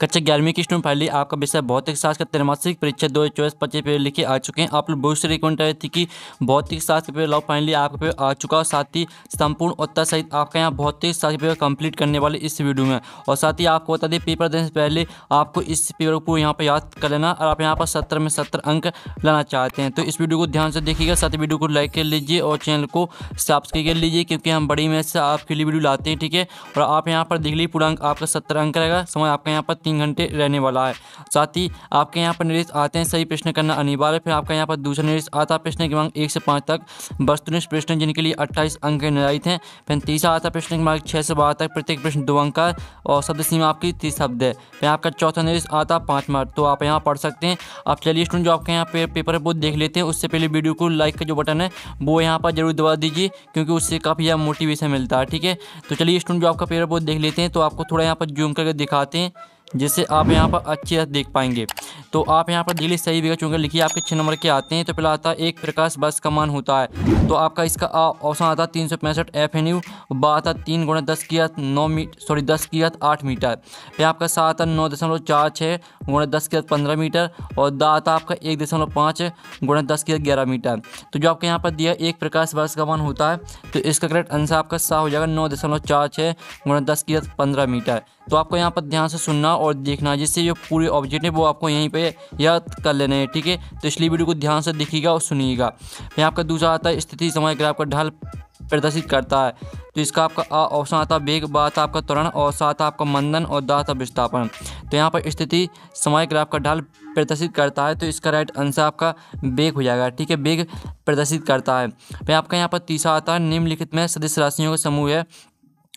कक्षा 11वीं की स्टूडेंट फाइनली आपका विषय भौतिक शास्त्र का त्रैमासिक परीक्षा 2024-25 पेपर लिखे आ चुके हैं। आप लोग बहुत से रिकमेंड रहे थे कि भौतिक शास्त्र पेपर लाओ, फाइनली आपका पेपर आ चुका है। साथ ही संपूर्ण उत्तर सहित आपका यहाँ भौतिक शास्त्र पेपर कंप्लीट करने वाले इस वीडियो में। और साथ ही आपको बता दें, पेपर देने से पहले आपको इस पेपर को यहाँ पर याद कर लेना और आप यहाँ पर 70 में 70 अंक लाना चाहते हैं तो इस वीडियो को ध्यान से देखिएगा। साथ ही वीडियो को लाइक कर लीजिए और चैनल को सब्सक्राइब कर लीजिए, क्योंकि हम बड़ी मेहनत से आपके लिए वीडियो लाते हैं। ठीक है, और आप यहाँ पर देख लीजिए पूरा अंक आपका 70 अंक रहेगा। समय आपका यहाँ पर 3 घंटे रहने वाला है। साथ ही आपके यहाँ पर निर्देश आते हैं सही प्रश्न करना अनिवार्य। फिर आपका यहाँ पर दूसरा निर्देश आता है प्रश्न क्रमांक 1 से 5 तक वस्तुनिष्ठ प्रश्न जिनके लिए 28 अंक निर्धारित हैं। फिर तीसरा आता है प्रश्न क्रमांक 6 से 12 तक, प्रत्येक प्रश्न 2 अंक का और शब्द सीमा आपकी 30 शब्द है। फिर आपका चौथा निर्देश आता है 5 मार्क, तो आप यहाँ पढ़ सकते हैं। आप चलिए स्टूडेंट जो आपके यहाँ पे पेपर वो देख लेते हैं। उससे पहले वीडियो को लाइक का जो बटन है वो यहाँ पर जरूर दबा दीजिए, क्योंकि उससे काफ़ी ज़्यादा मोटिवेशन मिलता है। ठीक है, तो चलिए स्टूडेंट जो आपका पेपर वो देख लेते हैं। तो आपको थोड़ा यहाँ पर जूम करके दिखाते हैं जिससे आप यहाँ पर अच्छे से देख पाएंगे। तो आप यहाँ पर दिल्ली सही विकल्प चुनकर लिखिए। आपके 6 नंबर के आते हैं। तो पहला आता है एक प्रकाश वर्ष का मान होता है, तो आपका इसका ऑप्शन आता है 365 एफएनयू। बात आता 3 × 10 की 10 की 8 मीटर। फिर आपका 7 9.46 × 10 की 15 मीटर और दा आता आपका 1.5 × 10 की 11 मीटर। तो जो आपके यहाँ पर दिया एक प्रकाश वर्ष का मान होता है, तो इसका करेक्ट आंसर आपका सा हो जाएगा 9.46 × 10 की 15 मीटर। तो आपको यहाँ पर ध्यान से सुनना और देखना, जिससे जो पूरे ऑब्जेक्ट है वो आपको यहीं पे याद कर लेने हैं। ठीक है, तो इसलिए वीडियो को ध्यान से देखिएगा और सुनिएगा। फिर आपका दूसरा आता है स्थिति समय ग्राफ का ढाल प्रदर्शित करता है, तो इसका आपका ऑप्शन आता है वेग, बात आपका त्वरण और साथ आपका मंदन और दाता विस्थापन। तो यहाँ पर स्थिति समय ग्राफ का ढाल प्रदर्शित करता है, तो इसका राइट आंसर आपका वेग हो जाएगा। ठीक है, वेग प्रदर्शित करता है। फिर आपका यहाँ पर तीसरा आता है निम्नलिखित में सदिश राशियों का समूह है,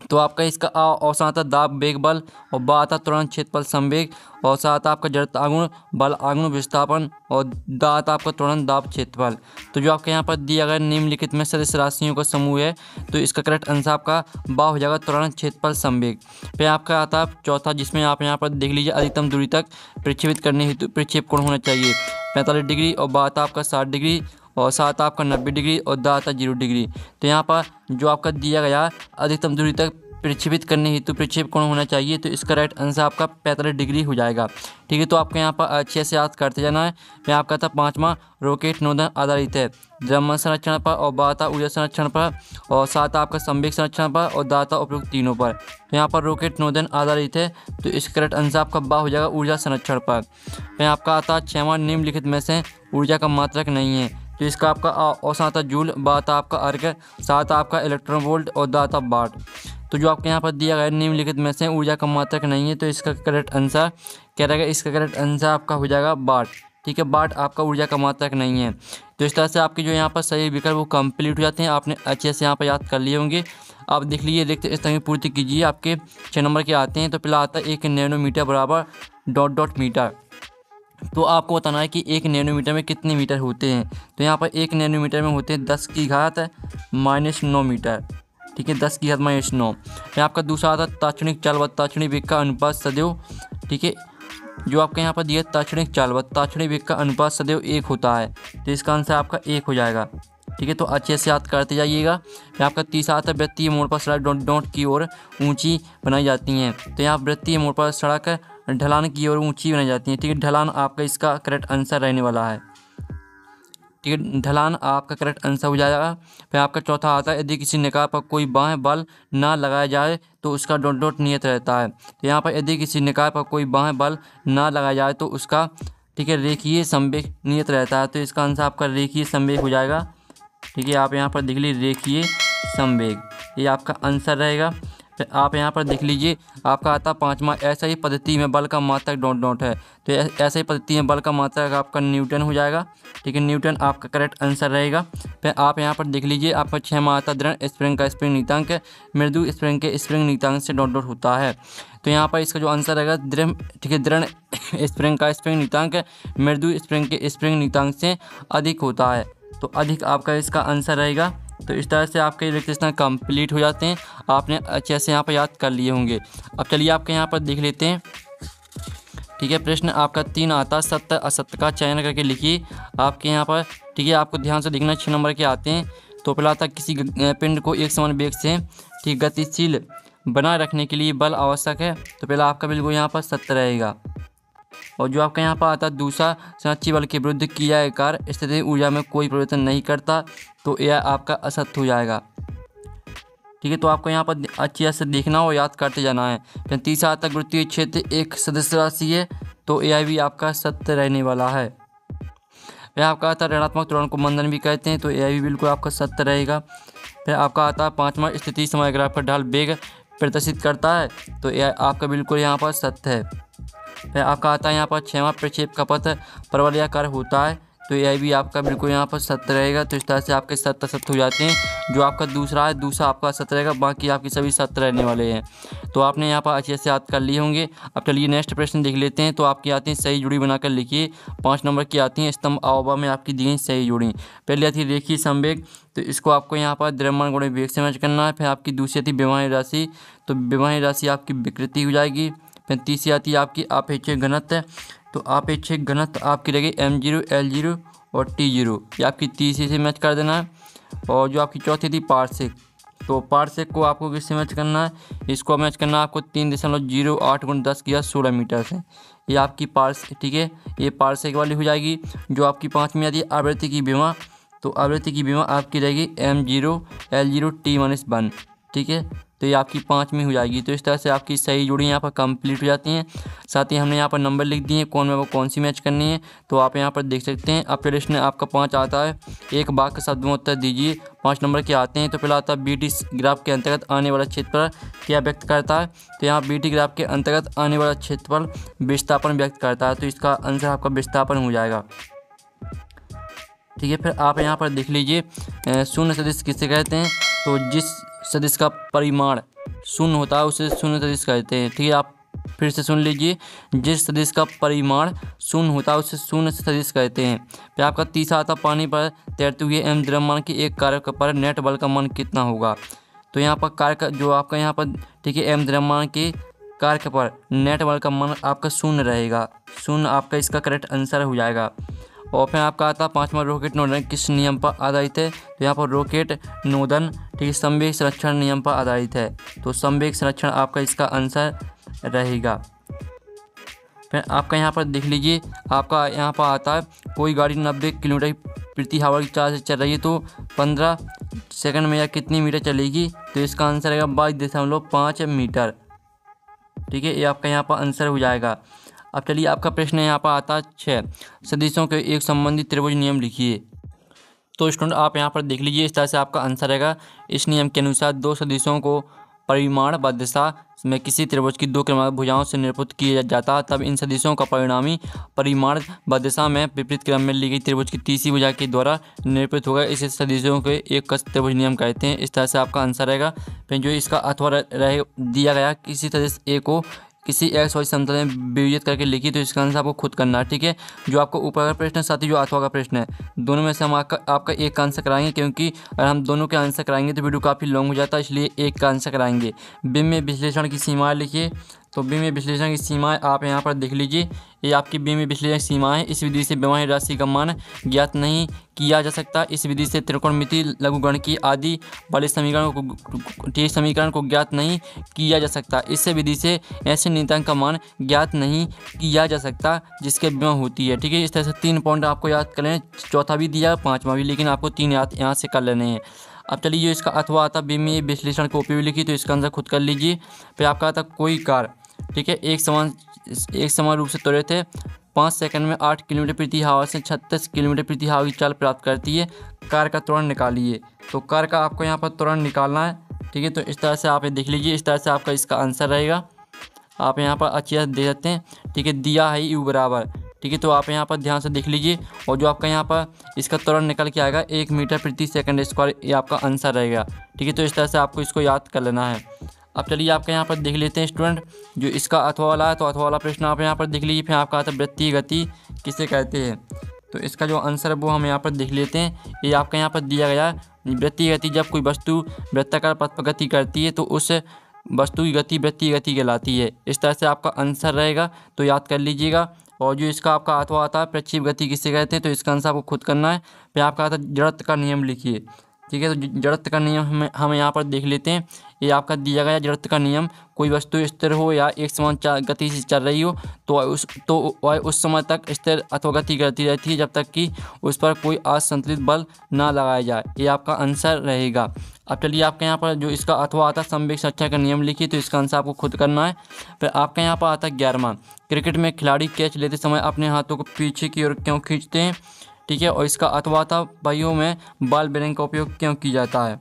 तो आपका इसका ऑप्शन आता है दाब वेग बल और बा आता त्वरण क्षेत्रफल संवेग और साथ आपका जड़ता आगुण बल आगुण विस्थापन और दा आता आपका त्वरण दाब क्षेत्रफल। तो जो आपके यहाँ पर दिया गया निम्नलिखित में सदस्य राशियों का समूह है, तो इसका करेक्ट आंसर आपका बा हो जाएगा त्वरण क्षेत्रफल संवेग। फिर आपका आता है चौथा, जिसमें आप यहाँ पर देख लीजिए अधिकतम दूरी तक प्रक्षेपित करने हेतु प्रक्षेप कोण होना चाहिए 45 डिग्री और बा आता आपका 60 डिग्री और साथ आपका 90 डिग्री और दा आता 0 डिग्री। तो यहाँ पर जो आपका दिया गया अधिकतम दूरी तक प्रक्षेपित करने हेतु प्रक्षेप कोण होना चाहिए, तो इसका राइट आंसर आपका 45 डिग्री हो जाएगा। ठीक है, तो आपको यहाँ पर अच्छे से याद करते जाना है। मैं आपका था 5वां रॉकेट नोदन आधारित है द्रव्यमान संरक्षण पर और बाता ऊर्जा संरक्षण पर और साथ आपका संवेग संरक्षण पर और दाता उपयुक्त तीनों पर। तो यहाँ पर रॉकेट नोदन आधारित है, तो इसका करेक्ट आंसर आपका बा हो जाएगा ऊर्जा संरक्षण पर। फिर आपका आता 6वां निम्नलिखित में से ऊर्जा का मात्रक नहीं है, तो इसका आपका औसत आता जूल, बात आपका अर्ग, साथ आपका इलेक्ट्रॉन वोल्ट और दाता वाट। तो जो आपके यहाँ पर दिया गया निम्नलिखित में से ऊर्जा का मात्रक नहीं है, तो इसका करेक्ट आंसर क्या रहेगा, इसका करेक्ट आंसर आपका हो जाएगा वाट। ठीक है, वाट आपका ऊर्जा का मात्रक नहीं है। तो इस तरह से आपके जो यहाँ पर सही विकल्प वो कंप्लीट हो जाते हैं। आपने अच्छे से यहाँ पर याद कर लिए होंगे। आप देख लीजिए, देखते इस तरह की पूर्ति कीजिए। आपके 6 नंबर के आते हैं। तो पहला आता है 1 नैनोमीटर बराबर ... मीटर। तो आपको बताना है कि 1 नैनोमीटर में कितने मीटर होते हैं। तो यहाँ पर 1 नैनोमीटर में होते हैं 10 की घात -9 मीटर। ठीक है, 10 की घात -9। फिर आपका दूसरा आता है ताक्षणिक चाल व ताक्षणिक वेग का अनुपात सदैव। ठीक है, जो आपके यहाँ पर दिया ताक्षणिक चाल व ताक्षणिक वेग का अनुपात सदैव 1 होता है, तो इसका आंसर आपका 1 हो जाएगा। ठीक है, तो अच्छे से याद करते जाइएगा। फिर आपका तीसरा आता है वृत्तीय मोड़ पर सड़क डॉट की ओर ऊंची बनाई जाती हैं, तो यहाँ वृत्तीय मोड़ पर सड़क ढलान की ओर ऊंची बनाई जाती है। ठीक है, ढलान आपका इसका करेक्ट आंसर रहने वाला है। ठीक है, ढलान आपका करेक्ट आंसर हो जाएगा। फिर आपका चौथा आता है यदि किसी निकाय पर कोई बाह्य बल ना लगाया जाए तो उसका डॉट नियत रहता है। तो यहाँ पर यदि किसी निकाय पर कोई बाह्य बल ना लगाया जाए तो उसका ठीक है रेखीय संवेग नियत रहता है, तो इसका आंसर आपका रेखीय संवेग हो जाएगा। ठीक है, आप यहाँ पर देख लीजिए रेखीय संवेग, ये आपका आंसर रहेगा। फिर आप यहाँ पर देख लीजिए, आपका आता 5वां ऐसा ही पद्धति में बल का मात्रक ... है, तो ऐसा ही पद्धति में बल का मात्रक आपका न्यूटन हो जाएगा। ठीक है, न्यूटन आपका करेक्ट आंसर रहेगा। फिर आप यहाँ पर देख लीजिए, आपका 6वां आता दृढ़ स्प्रिंग का स्प्रिंग नीतांक मृदु स्प्रिंग के स्प्रिंग नीतांक से ... होता है, तो यहाँ पर इसका जो आंसर रहेगा दृढ़। ठीक है, दृढ़ स्प्रिंग का स्प्रिंग नीतांक मृदु स्प्रिंग के स्प्रिंग नीतांक से अधिक होता है, तो अधिक आपका इसका आंसर रहेगा। तो इस तरह से आपके इलेक्ट्रिशियन कंप्लीट हो जाते हैं। आपने अच्छे से यहाँ पर याद कर लिए होंगे। अब चलिए आपके यहाँ पर देख लेते हैं। ठीक है, प्रश्न आपका 3 आता सत्य असत्य का चयन करके लिखिए आपके यहाँ पर। ठीक है, आपको ध्यान से देखना। 6 नंबर के आते हैं। तो पहला आता किसी पिंड को एक समान वेग से ठीक गतिशील बनाए रखने के लिए बल आवश्यक है, तो पहला आपका बिल्कुल यहाँ पर सत्य रहेगा। और जो आपका यहाँ पर आता है दूसरा, संरक्षी बल के विरुद्ध किया गया कार्य स्थितिज ऊर्जा में कोई परिवर्तन नहीं करता, तो यह आपका असत्य हो जाएगा। ठीक है, तो आपको यहाँ पर अच्छी तरह से देखना और याद करते जाना है। फिर तीसरा आता गुरुत्वीय क्षेत्र एक सदस्य राशि है, तो यह भी आपका सत्य रहने वाला है। फिर आपका आता है ऋणात्मक त्वरण को मंदन भी कहते हैं, तो यह भी बिल्कुल आपका सत्य रहेगा। फिर आपका आता है पाँचवा, स्थिति समय ग्राफ का ढाल वेग प्रदर्शित करता है, तो यह आपका बिल्कुल यहाँ पर सत्य है। फिर आपका आता है यहाँ पर छठवां, प्रक्षेप का पथ परवलयाकार होता है, तो यह भी आपका बिल्कुल यहाँ पर सत्य रहेगा। तो इस तरह से आपके सत्य सत्य हो जाते हैं। जो आपका दूसरा है, दूसरा आपका सत्य रहेगा, बाकी आपके सभी सत्य रहने वाले हैं। तो आपने यहाँ पर अच्छे से याद कर लिए होंगे। अब चलिए नेक्स्ट प्रश्न देख लेते हैं। तो आपकी आती हैं सही जोड़ी बनाकर लिखिए। 5 नंबर की आती हैं स्तंभ अवयव में आपकी दी गई सही जोड़ी। पहले आती है रेखीय संवेग, तो इसको आपको यहाँ पर द्रव्यमान गुणे वेग से मैच करना है। फिर आपकी दूसरी आती है व्यवहारिक राशि, तो व्यवहारिक राशि आपकी विकृति हो जाएगी। फिर तीसरी आती है आपकी आपेक्षिक घनत्व, तो आपेक्षिक घनत्व आपकी रहेगी m0 L0 और T0, ये आपकी तीसरी से मैच कर देना है। और जो आपकी चौथी थी पार्श्विक, तो पार्श्विक को आपको किससे मैच करना है, इसको मैच करना है आपको 3.08 × 10 की 16 मीटर से। ये आपकी पार्श्विक, ठीक है, ये पार्श्विक वाली हो जाएगी। जो आपकी पाँचवीं आती है आवृत्ति की विमा, तो आवृत्ति की विमा आपकी रहेगी m0 L0 T-1, ठीक है, तो ये आपकी 5वीं हो जाएगी। तो इस तरह से आपकी सही जोड़ी यहाँ पर कंप्लीट हो जाती हैं। साथ ही हमने यहाँ पर नंबर लिख दिए कौन में वो कौन सी मैच करनी है, तो आप यहाँ पर देख सकते हैं। अब प्रश्न आपका 5 आता है, एक वाक्य शब्द में उत्तर दीजिए। 5 नंबर के आते हैं। तो पहला आता है बीटी ग्राफ के अंतर्गत आने वाला क्षेत्रफल क्या व्यक्त करता है, तो यहाँ बीटी ग्राफ के अंतर्गत आने वाला क्षेत्रफल विस्थापन व्यक्त करता है, तो इसका आंसर आपका विस्थापन हो जाएगा। ठीक है, फिर आप यहाँ पर देख लीजिए शून्य सदिश किसे कहते हैं, तो जिस सदिश का परिमाण शून्य होता है उसे शून्य सदिश कहते हैं। ठीक है, आप फिर से सुन लीजिए, जिस सदिश का परिमाण शून्य होता है उसे शून्य सदिश कहते हैं। फिर आपका तीसरा आता पानी पर तैरते हुए m द्रव्यमान के एक कारक पर नेट बल का मान कितना होगा, तो यहाँ पर कारक जो आपका यहाँ पर, ठीक है, m द्रव्यमान के कारक पर नेट बल का मान आपका शून्य रहेगा, शून्य आपका इसका करेक्ट आंसर हो जाएगा। और फिर आपका आता 5वां, रॉकेट नोदन किस नियम पर आधारित है, तो यहाँ पर रॉकेट नोदन, ठीक है, संवेग संरक्षण नियम पर आधारित है, तो संवेग संरक्षण आपका इसका आंसर रहेगा। फिर आपका यहाँ पर देख लीजिए, आपका यहाँ पर आता है कोई गाड़ी 90 किलोमीटर प्रति आवर की चाल से चल रही है, तो 15 सेकंड में या कितनी मीटर चलेगी, तो इसका आंसर रहेगा 22.5 मीटर। ठीक है, ये आपका यहाँ पर आंसर हो जाएगा। अब चलिए आपका प्रश्न यहाँ पर आता है 6, सदिशों के एक संबंधित त्रिभुज नियम लिखिए। तो स्टूडेंट आप यहाँ पर देख लीजिए, इस तरह से आपका आंसर रहेगा। इस नियम के अनुसार दो सदिशों को परिमाण व दिशा में किसी त्रिभुज की 2 क्रमांक भुजाओं से निरूपित किया जाता है, तब इन सदिशों का परिणामी परिमाण व दिशा में विपरीत क्रम में ली गई त्रिभुज की तीसरी भुजा के द्वारा निरूपित होगा। इसे सदिशों के एक कस त्रिभुज नियम कहते हैं। इस तरह से आपका आंसर रहेगा। फिर जो इसका अथवा रहे दिया गया, किसी सदिश ए को किसी एक्स वाई समतल में विभाजित करके लिखी, तो इसका आंसर आपको खुद करना है। ठीक है, जो आपको ऊपर का प्रश्न है साथ ही जो अथवा का प्रश्न है, दोनों में से हम आपका एक का आंसर कराएंगे, क्योंकि अगर हम दोनों के आंसर कराएंगे तो वीडियो काफ़ी लॉन्ग हो जाता है, इसलिए एक का आंसर कराएंगे। बीम में विश्लेषण की सीमाएं लिखिए। तो बीम में विश्लेषण की सीमाएं आप यहाँ पर देख लीजिए, ये आपकी बीम में विश्लेषण सीमाएं। इस विधि से व्यवहारिक राशि का मान ज्ञात नहीं किया जा सकता। इस विधि से त्रिकोणमिति, लघुगणकीय आदि वाले समीकरण को ज्ञात नहीं किया जा सकता। इस विधि से ऐसे नियतांक का मान ज्ञात नहीं किया जा सकता जिसके विमा होती है। ठीक है, इस तरह से 3 पॉइंट आपको याद कर लें, चौथा भी दिया 5वां भी, लेकिन आपको 3 यहाँ से कर लेने हैं। अब चलिए जो इसका अथवा आता बीम में विश्लेषण को उपयोग लिखी, तो इसका आंसर खुद कर लीजिए। फिर आपका आता कोई कार, ठीक है, एक समान रूप से त्वरित है, 5 सेकंड में 8 किलोमीटर प्रति आवर से 36 किलोमीटर प्रति आवर की चाल प्राप्त करती है। कार का त्वरण निकालिए। तो कार का आपको यहाँ पर त्वरण निकालना है। ठीक है, तो इस तरह से आप देख लीजिए, इस तरह से आपका इसका आंसर रहेगा। आप यहाँ पर अच्छी तरह देख सकते हैं। ठीक है, दिया है u बराबर। ठीक है, तो आप यहाँ पर ध्यान से देख लीजिए, और जो आपका यहाँ पर इसका त्वरण निकल के आएगा 1 मीटर प्रति सेकंड स्क्वायर, ये आपका आंसर रहेगा। ठीक है, तो इस तरह से आपको इसको याद कर लेना है। अब चलिए आपका यहाँ पर देख लेते हैं स्टूडेंट, जो इसका अथवा वाला है, तो अथवा वाला प्रश्न आप यहाँ पर देख लीजिए। फिर आपका आता है वृत्तीय गति किसे कहते हैं, तो इसका जो आंसर है वो हम यहाँ पर देख लेते हैं। ये आपका यहाँ पर दिया गया है, वृत्तीय गति, जब कोई वस्तु वृत्ताकार पथ पर गति करती है तो उस वस्तु की गति वृत्तीय गति कहलाती है। इस तरह से आपका आंसर रहेगा, तो याद कर लीजिएगा। और जो इसका आपका अथवा आता है प्रक्षेप गति किसे कहते हैं, तो इसका आंसर आपको खुद करना है। फिर आपका आता है जड़त्व का नियम लिखिए। ठीक है। तो जड़त्व का नियम हम यहाँ पर देख लेते हैं। ये आपका दिया गया जड़त्व का नियम, कोई वस्तु स्थिर हो या एक समान गति से चल रही हो तो वह उस समय तक स्थिर अथवा गति करती रहती है जब तक कि उस पर कोई असंतुलित बल ना लगाया जाए। ये आपका आंसर रहेगा। अब चलिए आपके यहाँ पर जो इसका अथवा आता है संवेग संरक्षण का नियम लिखिए, तो इसका आंसर आपको खुद करना है। फिर आपके यहाँ पर आता है 11वां, क्रिकेट में खिलाड़ी कैच लेते समय अपने हाथों को पीछे की ओर क्यों खींचते हैं। ठीक है। और इसका अथवा था पहियों में बॉल बेरिंग का उपयोग क्यों किया जाता है।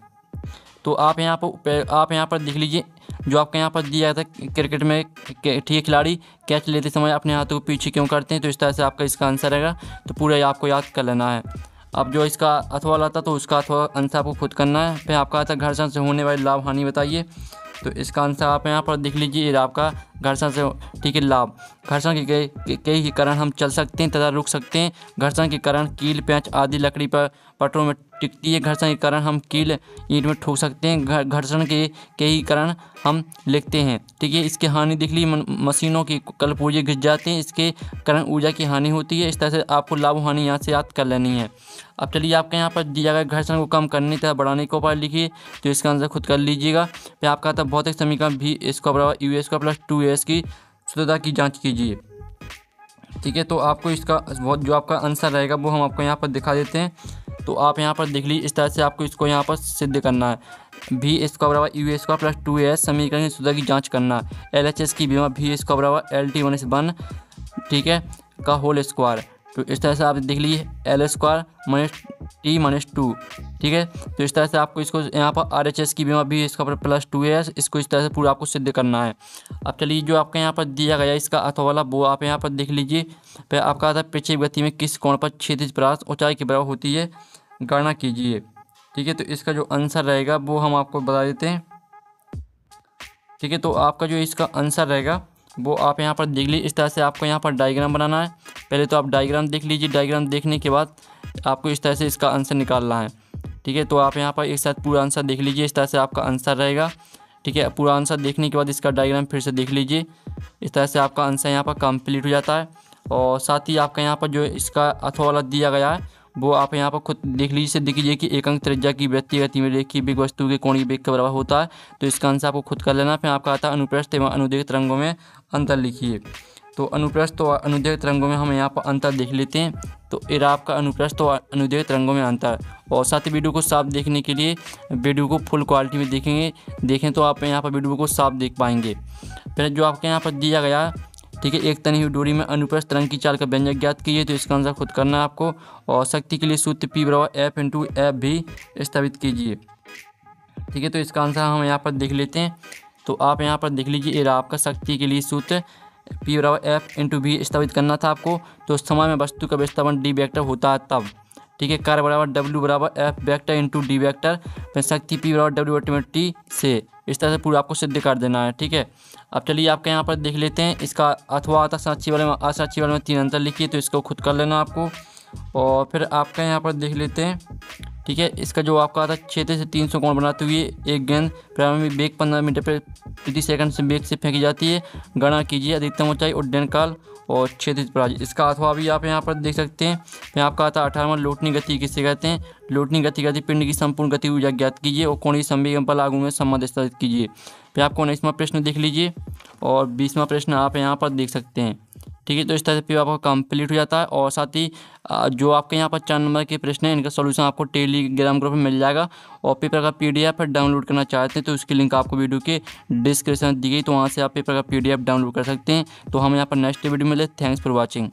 तो आप यहाँ पर देख लीजिए, जो आपके यहाँ पर दिया था क्रिकेट में ठीक है खिलाड़ी कैच लेते समय अपने हाथों को पीछे क्यों करते हैं, तो इस तरह से आपका इसका आंसर रहेगा। तो पूरा आपको याद कर लेना है। अब जो इसका अथवा लाता तो उसका अथवा आंसर आपको खुद करना है। फिर आपका आता घर्षण से होने वाली लाभ हानि बताइए, तो इसका आंसर आप यहाँ पर देख लीजिए। ये आपका घर्षण से ठीक है लाभ, घर्षण के कई कारण हम चल सकते हैं तथा रुक सकते हैं। घर्षण के कारण कील पेंच आदि लकड़ी पर पटरों में टिकती है। घर्षण के कारण हम कील ईंट में ठोक सकते हैं। घर्षण के कई कारण हम लिखते हैं। ठीक है। इसकी हानि देख ली, मशीनों की कलपुर्जे घिस जाते हैं, इसके कारण ऊर्जा की हानि होती है। इस तरह से आपको लाभ हानि यहाँ से याद कर लेनी है। अब चलिए आपके यहाँ पर दिया गया घर्षण को कम करने तथा बढ़ाने के उपाय लिखिए, तो इसका आंसर खुद कर लीजिएगा। फिर आपका आता भौतिक समीकरण v² प्लस 2as की शुद्धता की जाँच कीजिए। ठीक है। तो आपको इसका जो आपका आंसर रहेगा वो हम आपको यहाँ पर दिखा देते हैं। तो आप यहाँ पर देख लीजिए, इस तरह से आपको इसको यहाँ पर सिद्ध करना है। v² प्लस 2as समीकरण की शुद्धता की जांच करना है। LHS की विमा v² ठीक है का होल स्क्वायर। तो इस तरह से आप देख लीजिए L² - T - 2 ठीक है। तो इस तरह से आपको इसको यहाँ पर RHS की विमा v² प्लस 2as इसको इस तरह से पूरा आपको सिद्ध करना है। अब चलिए जो आपके यहाँ पर दिया गया इसका अथवा वाला वो आप यहाँ पर देख लीजिए। फिर आपका आता है पृथ्वी गति में किस कोण पर क्षैतिज परास ऊंचाई के बराबर होती है, गणना कीजिए। ठीक है। तो इसका जो आंसर रहेगा वो हम आपको बता देते हैं। ठीक है। तो आपका जो इसका आंसर रहेगा वो आप यहाँ पर देख लीजिए। इस तरह से आपको यहाँ पर डायग्राम बनाना है। पहले तो आप डायग्राम देख लीजिए, डायग्राम देखने के बाद आपको इस तरह से इसका आंसर निकालना है। ठीक है। तो आप यहाँ पर एक साथ पूरा आंसर देख लीजिए, इस तरह से आपका आंसर रहेगा। ठीक है। पूरा आंसर देखने के बाद इसका डायग्राम फिर से देख लीजिए, इस तरह से आपका आंसर यहाँ पर कंप्लीट हो जाता है। और साथ ही आपका यहाँ पर जो इसका अथवा वाला दिया गया है वो आप यहाँ पर खुद देख लीजिए, सिद्ध कीजिए कि एक अंक त्रिज्या की वृत्तीय गति में रेखीय वेग वस्तु के कोणीय वेग के बराबर होता है। तो इसका आंसर आपको खुद कर लेना। फिर आपका आता है अनुप्रस्थ एवं अनुदैर्घ्य तरंगों में अंतर लिखिए। तो अनुप्रस्थ और अनुदैर्घ्य तरंगों में हम यहाँ पर अंतर देख लेते हैं। तो ये आपका अनुप्रस्थ और अनुदैर्घ्य तरंगों में अंतर। और साथ ही वीडियो को साफ देखने के लिए वीडियो को फुल क्वालिटी में देखें तो आप यहाँ पर वीडियो को साफ देख पाएंगे। फिर जो आपके यहाँ पर दिया गया ठीक है, एक तनी हुई डोरी में अनुप्रस्थ तरंग की चाल का व्यंजक ज्ञात कीजिए, तो इसका आंसर खुद करना है आपको। और शक्ति के लिए सूत्र P = F × F भी स्थापित कीजिए। ठीक है। तो इसका आंसर हम यहाँ पर देख लेते हैं। तो आप यहाँ पर देख लीजिए, ये आपका शक्ति के लिए सूत्र P = F × V स्थापित करना था आपको। तो समय में वस्तु का विस्थापन d वेक्टर होता है तब। ठीक है। कार्य W = F vector × d vector. फिर शक्ति P = W/T से इस तरह से पूरा आपको सिद्ध कर देना है। ठीक है। अब चलिए आपके यहाँ पर देख लेते हैं इसका अथवा आता साक्षी वाले में असाक्षी वाले में 3 अंतर लिखिए, तो इसको खुद कर लेना आपको। और फिर आपका यहाँ पर देख लेते हैं। ठीक है। इसका जो आपका आता है 6 से 300 कोण बनाते हुए एक गेंद प्रारंभिक वेग 15 मीटर प्रति सेकंड से वेग से फेंकी जाती है, गणना कीजिए अधिकतम ऊंचाई उड्डयन काल और क्षैतिज परास। इसका अथवा भी आप यहाँ पर देख सकते हैं। फिर आपका आता है 18वां लोटनी गति किसे कहते हैं। लोटनी गति कहते हैं पिंड की संपूर्ण गति ऊर्जा ज्ञात कीजिए और कोणीय संवेग बल आगू में संबंध स्थापित कीजिए। फिर आपको 19वां प्रश्न देख लीजिए और 20वां प्रश्न आप यहाँ पर देख सकते हैं। ठीक है। तो इस तरह से पेपर आपका कंप्लीट हो जाता है। और साथ ही जो आपके यहाँ पर 4 नंबर के प्रश्न हैं इनका सॉल्यूशन आपको टेलीग्राम ग्रुप में मिल जाएगा। और पेपर का PDF डाउनलोड करना चाहते हैं तो उसकी लिंक आपको वीडियो के डिस्क्रिप्शन दी गई, तो वहाँ से आप पेपर का PDF डाउनलोड कर सकते हैं। तो हम यहाँ पर नेक्स्ट वीडियो में मिले। Thanks for watching.